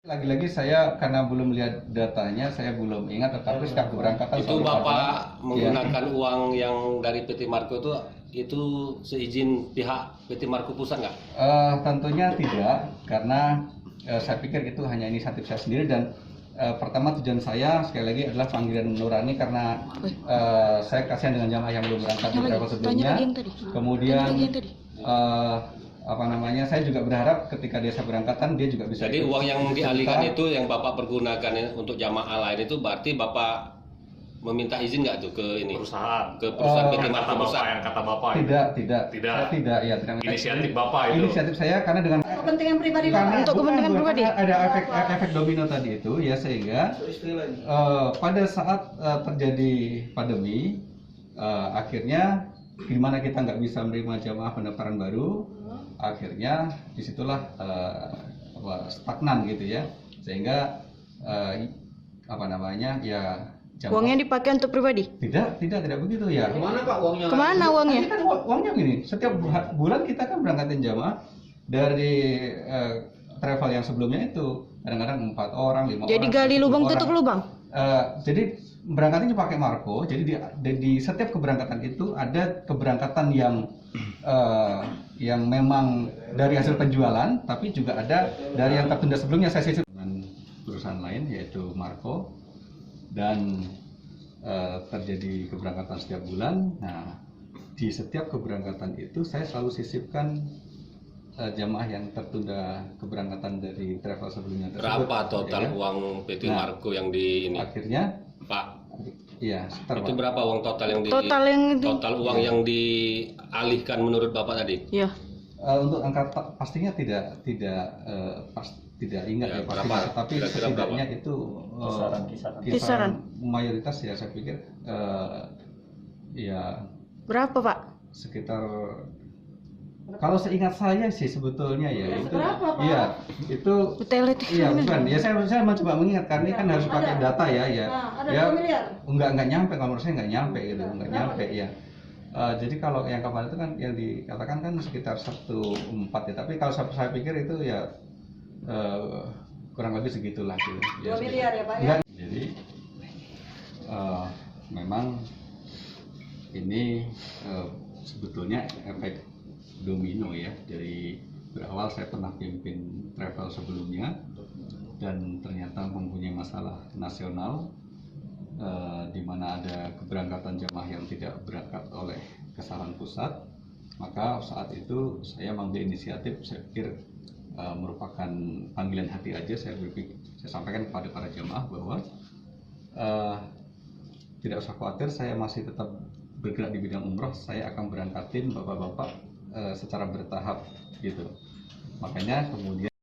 Lagi-lagi saya karena belum lihat datanya, saya belum ingat. Tetapi setiap keberangkatan itu Bapak menggunakan uang yang dari PT Marco itu seizin pihak PT Marco Pusat nggak? Tentunya tidak, karena saya pikir itu hanya inisiatif saya sendiri dan pertama tujuan saya sekali lagi adalah panggilan nurani karena saya kasihan dengan jamaah yang belum berangkat di travel sebelumnya. Kemudian saya juga berharap ketika dia berangkatan dia juga bisa. Jadi uang yang dialihkan itu yang Bapak pergunakan untuk jamaah lain itu berarti Bapak meminta izin nggak tuh ke ini perusahaan PT Marco Pusat? yang kata Bapak Tidak ya, inisiatif Bapak itu inisiatif saya karena dengan kepentingan pribadi untuk kepentingan pribadi ada efek domino tadi itu ya, sehingga pada saat terjadi pandemi akhirnya di mana kita nggak bisa menerima jamaah pendaftaran baru, akhirnya disitulah stagnan gitu ya, sehingga uangnya dipakai untuk pribadi? Tidak begitu ya. Kemana Pak uangnya? Kemana uangnya? Kan uangnya gini, setiap bulan kita kan berangkatin jamaah dari travel yang sebelumnya itu kadang-kadang 4 orang, 5 orang. Jadi gali lubang tutup lubang? Jadi berangkatnya pakai Marco. Jadi di setiap keberangkatan itu ada keberangkatan yang memang dari hasil penjualan, tapi juga ada dari yang tertunda sebelumnya. Saya sisir dengan perusahaan lain yaitu Marco, dan terjadi keberangkatan setiap bulan. Nah, di setiap keberangkatan itu saya selalu sisipkan jamaah yang tertunda keberangkatan dari travel sebelumnya tersebut. Berapa total uang PT Marco yang di ini? Akhirnya Pak, iya, itu berapa uang total yang total uang yang dialihkan menurut Bapak tadi? Iya. Untuk angka pastinya tidak ingat ya berapa? pastinya, tapi setidaknya itu kisaran mayoritas ya, saya pikir ya berapa Pak? sekitar, kalau seingat saya sih sebetulnya ya itu berapa, Pak? Iya itu iya bukan ya, saya mencoba mengingat karena ini kan harus pakai data ya ya 2 miliar? Enggak nyampe, kalau menurut saya enggak nyampe gitu, enggak nyampe ya. Jadi kalau yang kemarin itu kan yang dikatakan kan sekitar 1/4 ya, tapi kalau saya pikir itu ya kurang lebih segitulah gitu. 2 miliar ya Pak ya? Jadi memang ini sebetulnya efek domino ya, dari berawal saya pernah pimpin travel sebelumnya dan ternyata mempunyai masalah nasional, di mana ada keberangkatan jamaah yang tidak berangkat oleh kesalahan pusat. Maka saat itu saya mengambil inisiatif, saya pikir merupakan panggilan hati aja, saya sampaikan kepada para jamaah bahwa tidak usah khawatir, saya masih tetap bergerak di bidang umroh, saya akan berangkatin bapak-bapak secara bertahap gitu. Makanya kemudian